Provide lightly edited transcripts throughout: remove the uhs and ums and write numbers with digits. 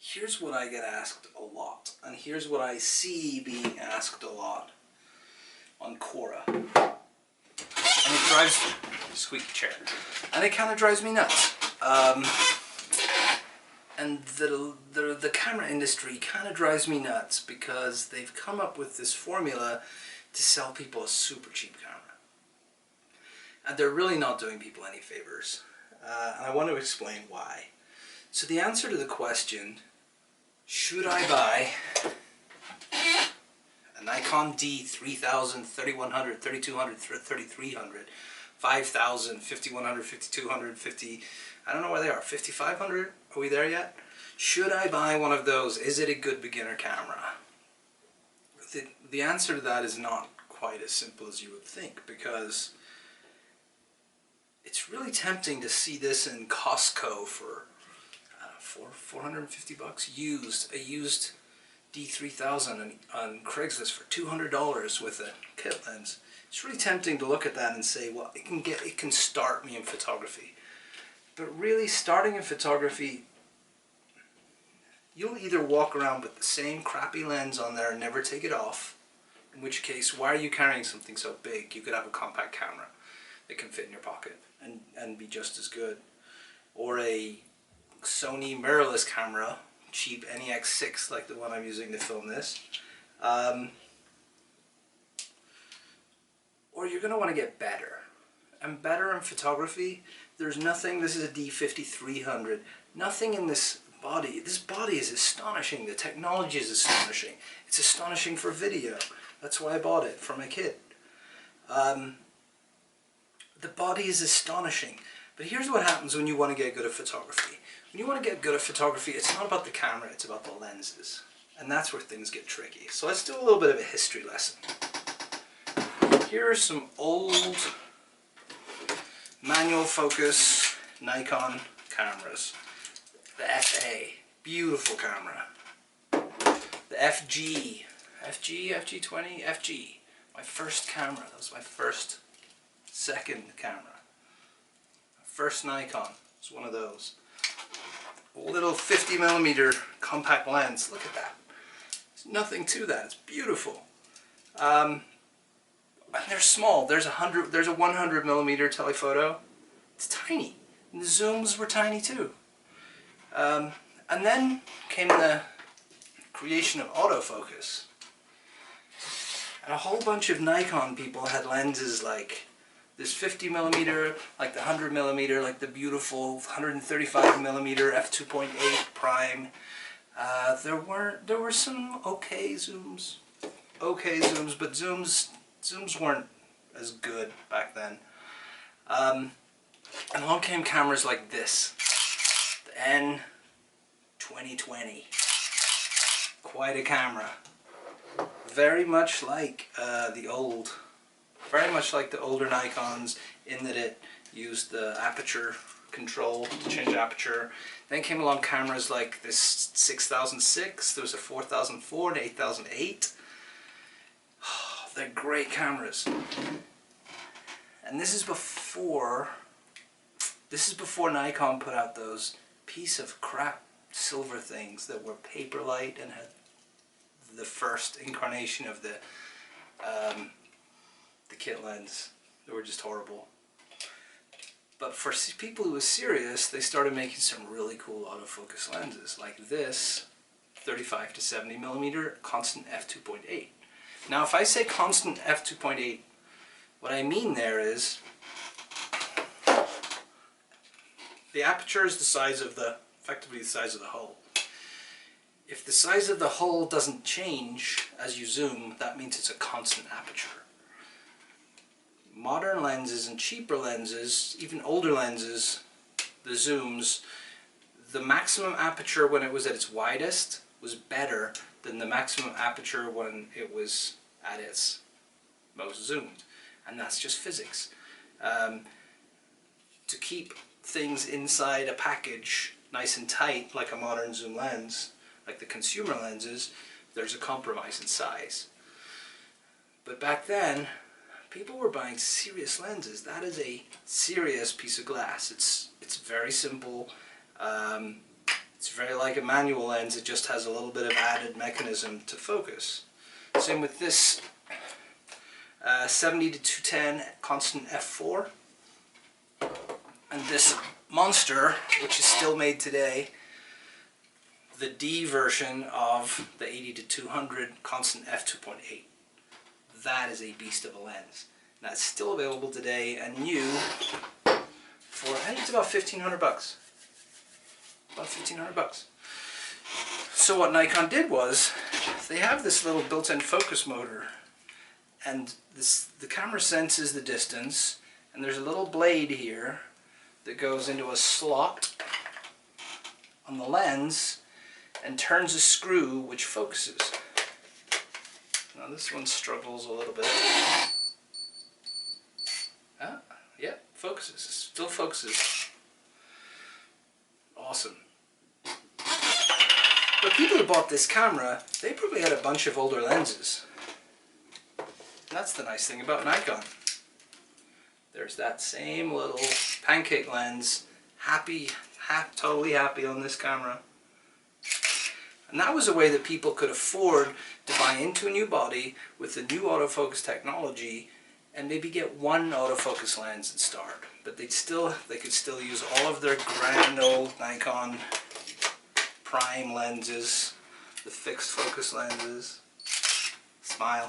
Here's what I get asked a lot, and here's what I see being asked a lot on Quora. And it drives squeaky chair. And it kind of drives me nuts. And the camera industry kind of drives me nuts because they've come up with this formula to sell people a super cheap camera. And they're really not doing people any favors. And I want to explain why. So the answer to the question, should I buy a Nikon D3000, 3100, 3200, 3300, 5000, 5100, 5200, 50, I don't know where they are, 5500? Are we there yet? Should I buy one of those? Is it a good beginner camera? The answer to that is not quite as simple as you would think, because it's really tempting to see this in Costco for $450 used, a used D3000 on Craigslist for $200 with a kit lens. It's really tempting to look at that and say, well, it can start me in photography. But really, starting in photography, you'll either walk around with the same crappy lens on there and never take it off, in which case, why are you carrying something so big? You could have a compact camera that can fit in your pocket and be just as good. Or a Sony mirrorless camera, cheap NEX6 like the one I'm using to film this. Or you're going to want to get better. And better in photography, there's nothing, this is a D5300, nothing in this body is astonishing, the technology is astonishing, it's astonishing for video, that's why I bought it for my kid. The body is astonishing, but here's what happens when you want to get good at photography. When you want to get good at photography, it's not about the camera, it's about the lenses, and that's where things get tricky. So let's do a little bit of a history lesson. Here are some old manual focus Nikon cameras. The FA, beautiful camera. The FG, FG20, FG. My first camera, that was my second camera. My first Nikon was one of those. A little 50mm compact lens, look at that. There's nothing to that, it's beautiful. And they're small. There's a 100mm telephoto. It's tiny. And the zooms were tiny too. And then came the creation of autofocus. And a whole bunch of Nikon people had lenses like this 50mm, like the 100mm, like the beautiful 135mm f2.8 prime. There were some okay zooms, but zooms weren't as good back then. And along came cameras like this, the N2020. Quite a camera. Very much like the older Nikons, in that it used the aperture control to change aperture. Then came along cameras like this 6006, there was a 4004 and 8008. They're great cameras. And this is before Nikon put out those piece of crap silver things that were Paperlight and had the first incarnation of the kit lens. They were just horrible. But for people who were serious, they started making some really cool autofocus lenses, like this 35 to 70mm constant f2.8. Now if I say constant f2.8, what I mean there is the aperture is effectively the size of the hull. If the size of the hull doesn't change as you zoom, that means it's a constant aperture. Modern lenses and cheaper lenses, even older lenses, the zooms, the maximum aperture when it was at its widest was better than the maximum aperture when it was at its most zoomed. And that's just physics. To keep things inside a package nice and tight, like a modern zoom lens, like the consumer lenses, there's a compromise in size. But back then, People were buying serious lenses. That is a serious piece of glass. It's very simple. It's very like a manual lens. It just has a little bit of added mechanism to focus. Same with this 70 to 210 constant f4. And this monster, which is still made today, the D version of the 80 to 200 constant f2.8. That is a beast of a lens. That's still available today and new for, I think it's about 1,500 bucks. About 1,500 bucks. So what Nikon did was, they have this little built-in focus motor, and the camera senses the distance, and there's a little blade here that goes into a slot on the lens and turns a screw which focuses. Now this one struggles a little bit. Yeah, focuses. It still focuses. Awesome. But people who bought this camera, they probably had a bunch of older lenses. And that's the nice thing about Nikon. There's that same little pancake lens, totally happy on this camera. And that was a way that people could afford to buy into a new body with the new autofocus technology and maybe get one autofocus lens and start. But they could still use all of their grand old Nikon prime lenses, the fixed focus lenses. Smile.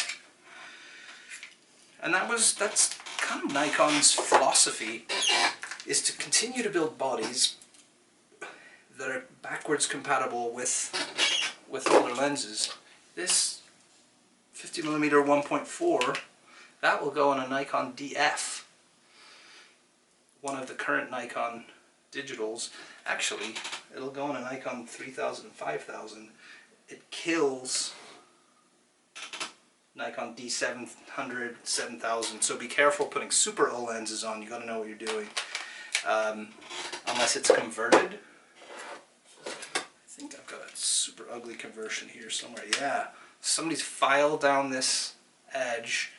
And that's kind of Nikon's philosophy, is to continue to build bodies that are backwards compatible with older lenses. This 50mm 1.4, that will go on a Nikon DF, one of the current Nikon digitals. Actually, it'll go on a Nikon 3000 and 5000. It kills Nikon D700, 7000, so be careful putting super O lenses on. You got to know what you're doing. Unless it's converted. I think I've got a super ugly conversion here somewhere. Yeah, somebody's filed down this edge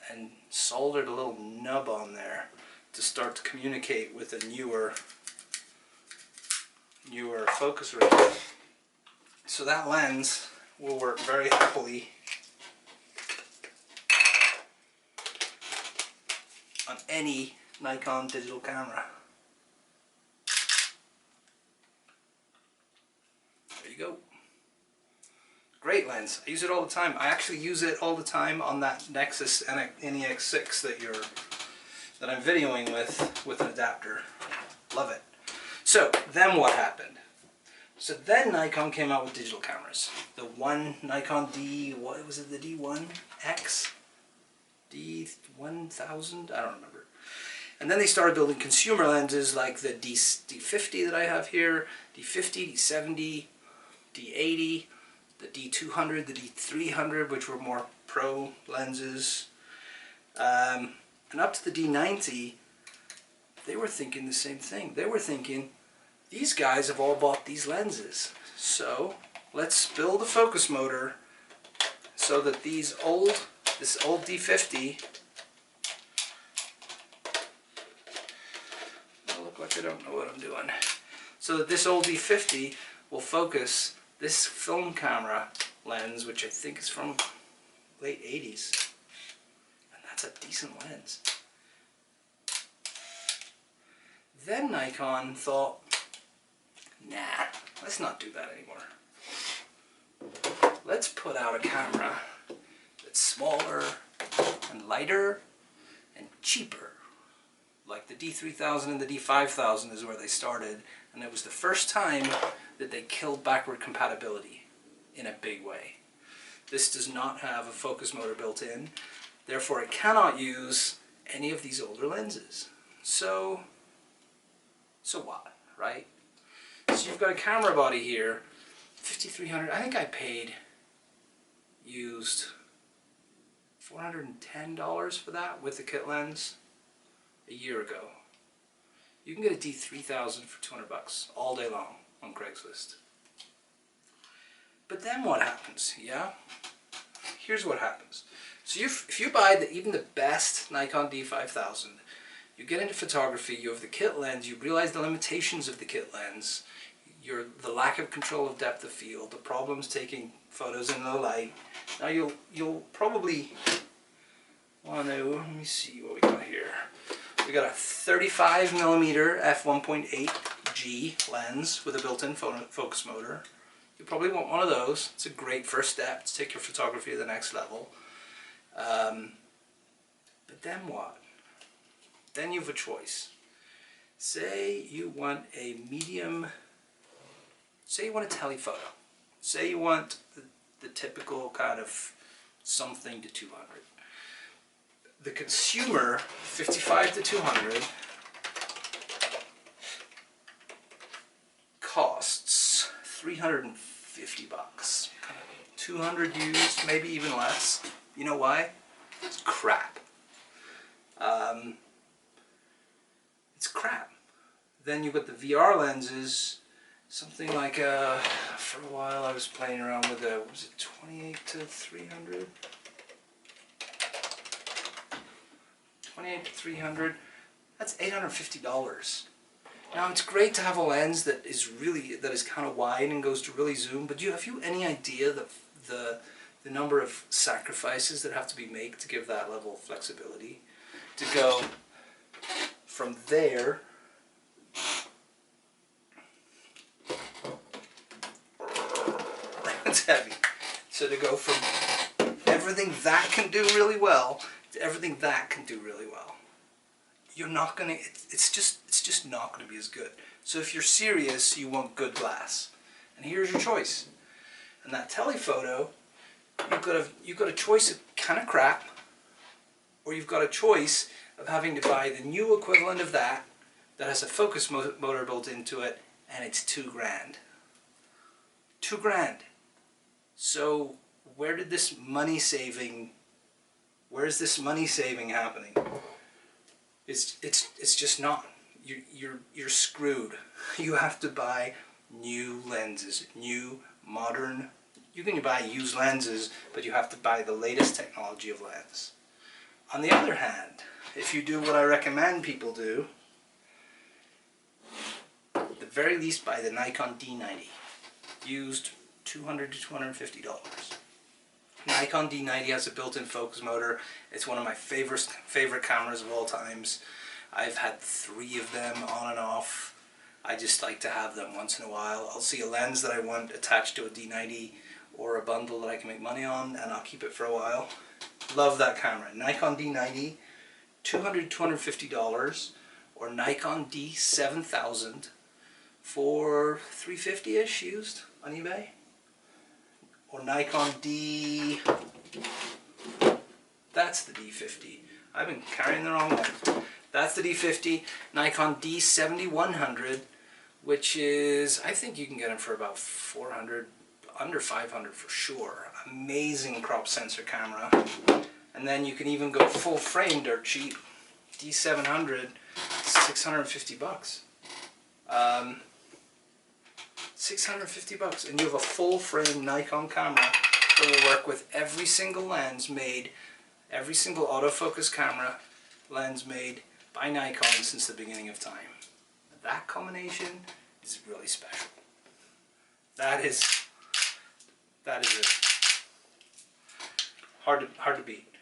and soldered a little nub on there to start to communicate with a newer focus ring. So that lens will work very happily on any Nikon digital camera. There you go. Great lens. I use it all the time. I actually use it all the time on that Nexus NEX6 that I'm videoing with an adapter. Love it. So then what happened? So then Nikon came out with digital cameras. The one Nikon what was it, the D1X? D1000? I don't remember. And then they started building consumer lenses like the D50 that I have here, D50, D70, D80, the D200, the D300, which were more pro lenses. And up to the D90, they were thinking the same thing. They were thinking, these guys have all bought these lenses, so let's build a focus motor so that this old D50, I look like I don't know what I'm doing, so that this old D50 will focus this film camera lens, which I think is from late 80s, and that's a decent lens. Then Nikon thought, nah, let's not do that anymore. Let's put out a camera that's smaller and lighter and cheaper. Like the D3000 and the D5000 is where they started, and it was the first time that they killed backward compatibility in a big way. This does not have a focus motor built in, therefore it cannot use any of these older lenses. So what, right? So you've got a camera body here, 5300. I think I paid used $410 for that with the kit lens a year ago. You can get a D3000 for 200 bucks all day long on Craigslist. But then what happens? Yeah? Here's what happens. So if you buy even the best Nikon D5000, you get into photography, you have the kit lens, you realize the limitations of the kit lens, the lack of control of depth of field, the problems taking photos in low light. Now you'll probably want to, let me see what we got here. We got a 35mm f1.8G lens with a built-in focus motor. You probably want one of those. It's a great first step to take your photography to the next level. But then what? Then you have a choice. Say you want a medium, say you want a telephoto. Say you want the typical kind of something to 200. The consumer 55 to 200 costs $350. 200 used, maybe even less. You know why? It's crap. It's crap. Then you've got the VR lenses, something like for a while I was playing around with was it 28 to 300? 28 to 300, that's $850. Now it's great to have a lens that is kind of wide and goes to really zoom, but have you any idea the number of sacrifices that have to be made to give that level of flexibility? To go from there it's heavy. So to go from everything that can do really well to everything that can do really well, you're not gonna. It's just not gonna be as good. So if you're serious, you want good glass, and here's your choice. And that telephoto, you've got a choice of kind of crap, or you've got a choice of having to buy the new equivalent of that has a focus motor built into it, and it's $2 grand. $2 grand. So where's this money saving happening? It's just not. You're screwed. You have to buy new lenses, new modern. You can buy used lenses, but you have to buy the latest technology of lens. On the other hand, if you do what I recommend people do, at the very least buy the Nikon D90, used $200 to $250. Nikon D90 has a built-in focus motor. It's one of my favorite cameras of all times. I've had 3 of them on and off. I just like to have them once in a while. I'll see a lens that I want attached to a D90 or a bundle that I can make money on, and I'll keep it for a while. Love that camera. Nikon D90, $200 to $250, or Nikon D7000 for $350-ish used on eBay. Or Nikon D... That's the D50. I've been carrying the wrong one. That's the D50. Nikon D7100, which is, I think you can get them for about 400, under 500 for sure. Amazing crop sensor camera. And then you can even go full frame dirt cheap. D700, $650. $650, and you have a full frame Nikon camera that will work with every single lens made, every single autofocus camera lens made by Nikon since the beginning of time. That combination is really special. That is it. Hard to beat.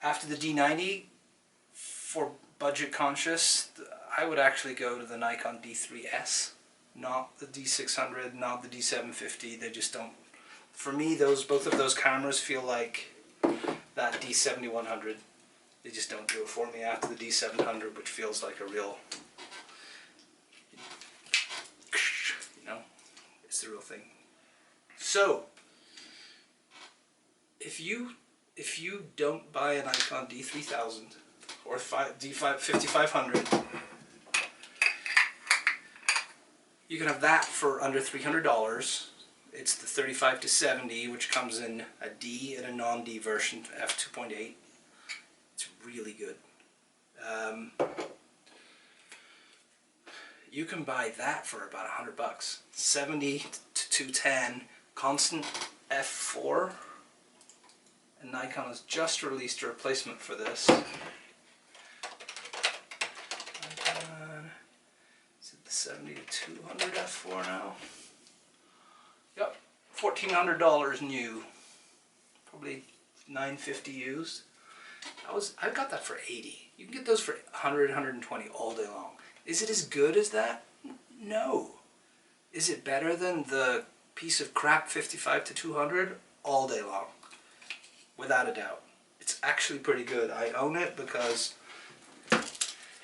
After the D90, for budget conscious, I would actually go to the Nikon D3S. Not the D600, not the D750. They just don't. For me, both of those cameras feel like that D7100. They just don't do it for me after the D700, which feels like a real, it's the real thing. So, if you don't buy a Nikon D3000 or D5500, you can have that for under $300. It's the 35 to 70, which comes in a D and a non-D version, f2.8. It's really good. You can buy that for about $100. 70 to 210, constant f4. and Nikon has just released a replacement for this. Is it the 70-200 f4 now? Yep, $1,400 new, probably $950 used. I got that for 80. You can get those for 100, 120 all day long. Is it as good as that? No. Is it better than the piece of crap 55-200 all day long? Without a doubt. It's actually pretty good. I own it because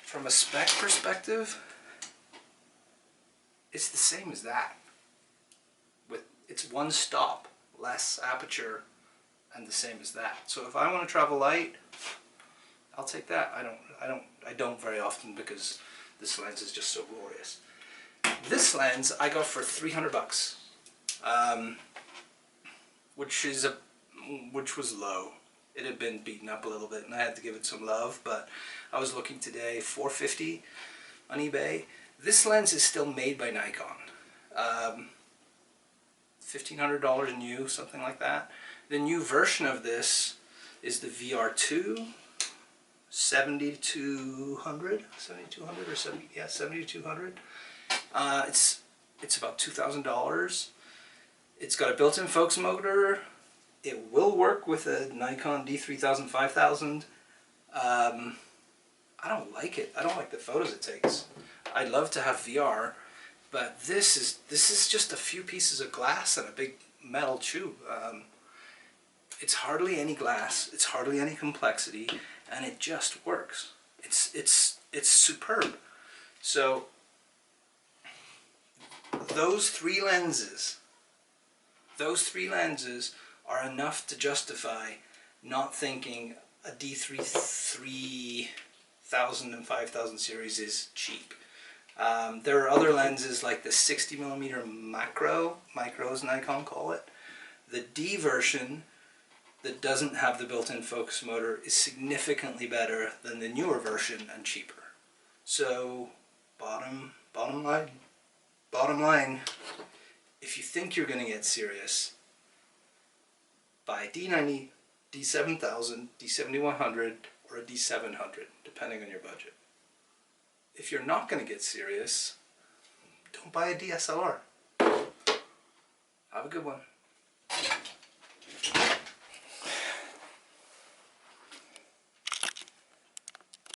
from a spec perspective, it's the same as that. It's one stop, less aperture, and the same as that. So if I want to travel light, I'll take that. I don't very often because this lens is just so glorious. This lens I got for $300, which was low. It had been beaten up a little bit, and I had to give it some love. But I was looking today, $450 on eBay. This lens is still made by Nikon. $1,500 new, something like that. The new version of this is the VR2 70-200 or 70, yeah, 70-200. It's about $2,000. It's got a built-in focus motor. It will work with a Nikon D3000 5000. I don't like it. I don't like the photos it takes. I'd love to have VR, but this is just a few pieces of glass and a big metal tube. It's hardly any glass. It's hardly any complexity, and it just works. It's superb. So those three lenses are enough to justify not thinking a D3000 and 5000 series is cheap. There are other lenses like the 60mm micro as Nikon call it. The D version that doesn't have the built-in focus motor is significantly better than the newer version and cheaper. So bottom line, if you think you're going to get serious, buy a D90, D7000, D7100, or a D700, depending on your budget. If you're not going to get serious, don't buy a DSLR. Have a good one.